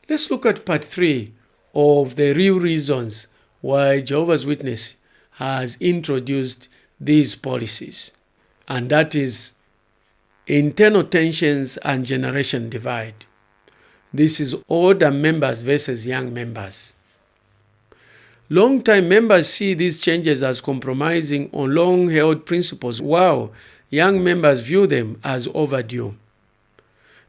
Let's look at part 3 of the real reasons why Jehovah's Witness has introduced these policies. And that is internal tensions and generation divide. This is older members versus young members. Long-time members see these changes as compromising on long-held principles, while young members view them as overdue.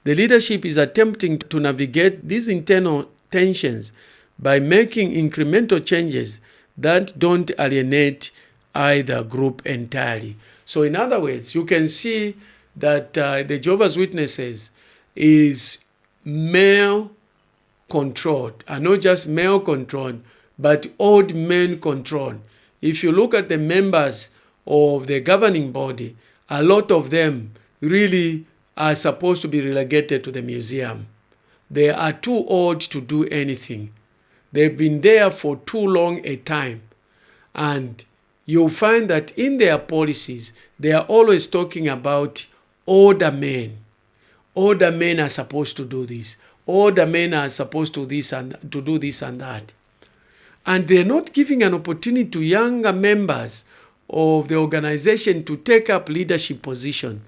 The leadership is attempting to navigate these internal tensions by making incremental changes that don't alienate either group entirely. So in other words, you can see that the Jehovah's Witnesses is male-controlled, and not just male-controlled, but old men-controlled. If you look at the members of the governing body, a lot of them really are supposed to be relegated to the museum. They are too old to do anything. They've been there for too long a time. And you'll find that in their policies, they are always talking about older men. Older men are supposed to do this. Older men are supposed to do this and that. And they're not giving an opportunity to younger members of the organization to take up leadership position.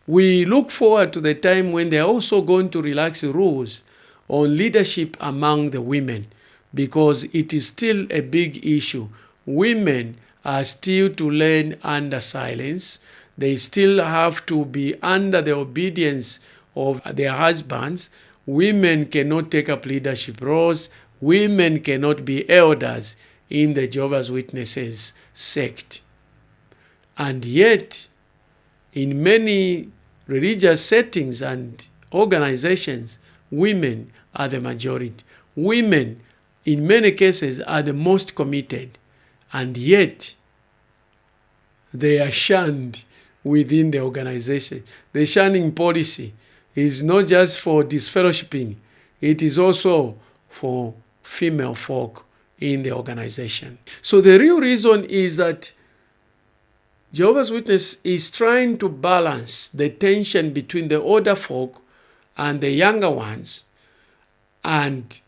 We look forward to the time when they're also going to relax the rules on leadership among the women, because it is still a big issue. Women are still to learn under silence. They still have to be under the obedience of their husbands. Women cannot take up leadership roles. Women cannot be elders in the Jehovah's Witnesses sect. And yet, in many religious settings and organizations, women are the majority. Women, in many cases, are the most committed. And yet, they are shunned within the organization. The shunning policy is not just for disfellowshipping. It is also for female folk in the organization. So the real reason is that Jehovah's Witness is trying to balance the tension between the older folk and the younger ones, and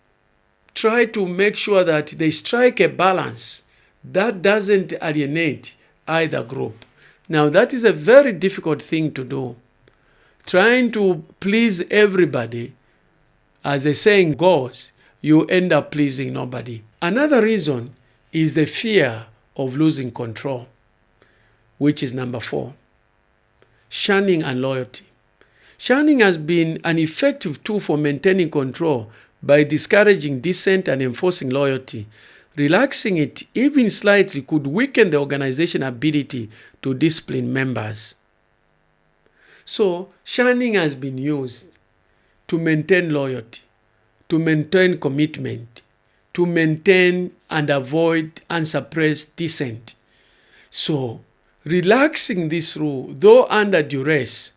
try to make sure that they strike a balance that doesn't alienate either group. Now, that is a very difficult thing to do. Trying to please everybody, as the saying goes, you end up pleasing nobody. Another reason is the fear of losing control, which is number 4. Shunning and loyalty. Shunning has been an effective tool for maintaining control by discouraging dissent and enforcing loyalty. Relaxing it even slightly could weaken the organization's ability to discipline members. So, shunning has been used to maintain loyalty, to maintain commitment, to maintain and avoid and suppress dissent. So, relaxing this rule, though under duress,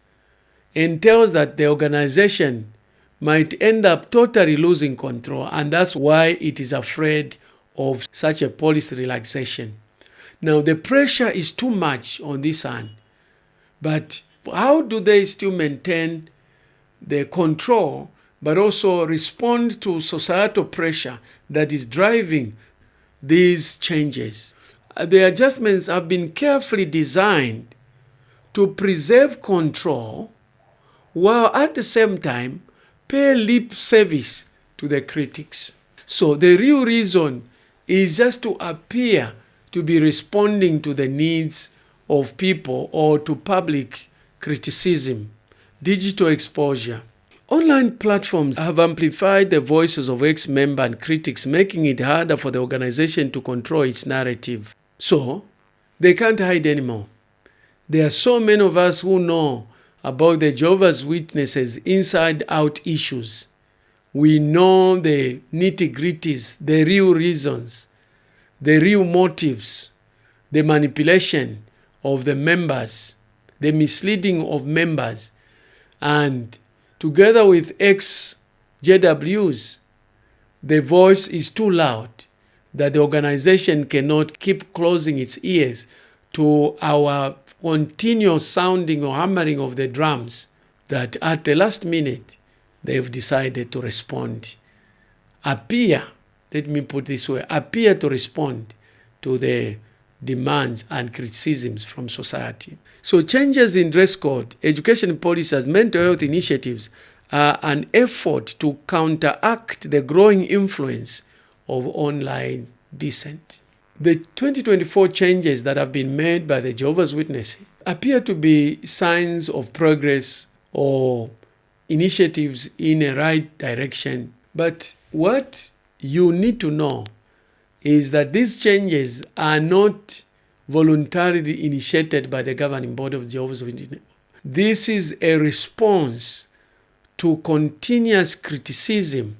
entails that the organization might end up totally losing control, and that's why it is afraid of such a policy relaxation. Now, the pressure is too much on this hand, but how do they still maintain the control but also respond to societal pressure that is driving these changes? The adjustments have been carefully designed to preserve control while at the same time pay lip service to the critics. So the real reason is just to appear to be responding to the needs of people or to public criticism, digital exposure. Online platforms have amplified the voices of ex-members and critics, making it harder for the organization to control its narrative. So, they can't hide anymore. There are so many of us who know about the Jehovah's Witnesses inside-out issues. We know the nitty-gritties, the real reasons, the real motives, the manipulation of the members, the misleading of members, and together with ex-JWs, the voice is too loud that the organization cannot keep closing its ears to our continuous sounding or hammering of the drums, that at the last minute, they've decided to respond appear, let me put this way, appear to respond to the demands and criticisms from society. So changes in dress code, education policies, mental health initiatives are an effort to counteract the growing influence of online dissent. The 2024 changes that have been made by the Jehovah's Witnesses appear to be signs of progress or initiatives in a right direction. But what you need to know is that these changes are not voluntarily initiated by the governing body of Jehovah's Witnesses. This is a response to continuous criticism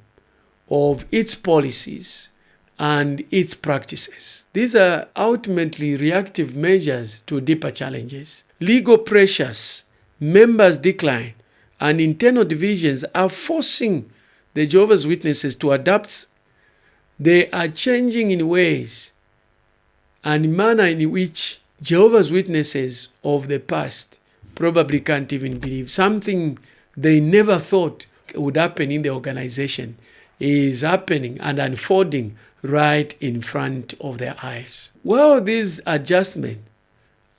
of its policies and its practices. These are ultimately reactive measures to deeper challenges. Legal pressures, members' decline, and internal divisions are forcing the Jehovah's Witnesses to adapt. They are changing in ways and manner in which Jehovah's Witnesses of the past probably can't even believe. Something they never thought would happen in the organization is happening and unfolding right in front of their eyes. While these adjustments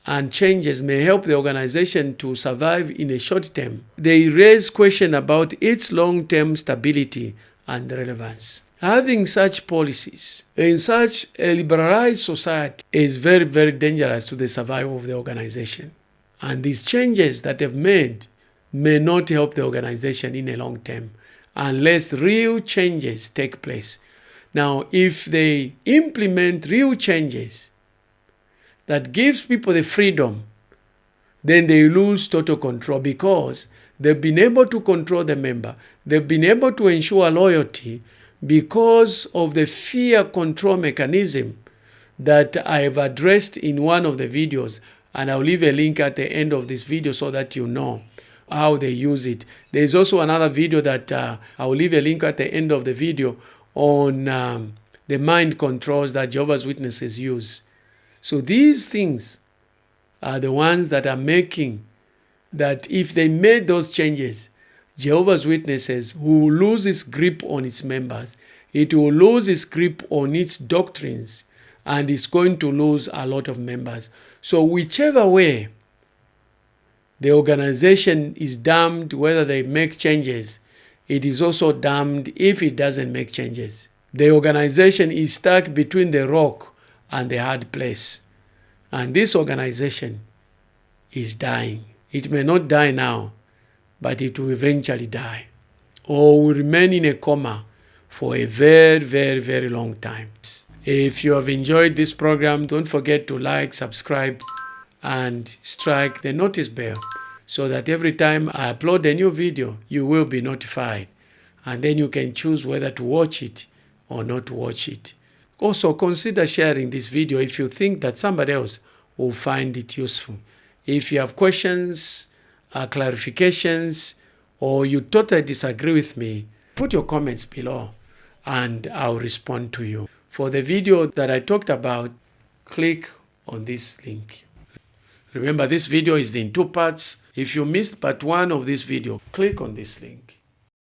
and changes may help the organization to survive in a short term, they raise questions about its long-term stability and relevance. Having such policies in such a liberalized society is very, very dangerous to the survival of the organization. And these changes that they've made may not help the organization in a long term unless real changes take place. Now, if they implement real changes that gives people the freedom, then they lose total control because they've been able to control the member. They've been able to ensure loyalty because of the fear control mechanism that I have addressed in one of the videos. And I'll leave a link at the end of this video so that you know how they use it. There's also another video that I'll leave a link at the end of the video on the mind controls that Jehovah's Witnesses use. So these things are the ones that are making that if they made those changes, Jehovah's Witnesses will lose its grip on its members. It will lose its grip on its doctrines, and it's going to lose a lot of members. So whichever way the organization is damned, whether they make changes, it is also damned if it doesn't make changes. The organization is stuck between the rock and the hard place. And this organization is dying. It may not die now, but it will eventually die, or will remain in a coma for a very, very, very long time. If you have enjoyed this program, don't forget to like, subscribe, and strike the notice bell so that every time I upload a new video, you will be notified. And then you can choose whether to watch it or not watch it. Also, consider sharing this video if you think that somebody else will find it useful. If you have questions, clarifications, or you totally disagree with me, put your comments below and I'll respond to you. For the video that I talked about, click on this link. Remember, this video is in 2 parts. If you missed part 1 of this video, click on this link.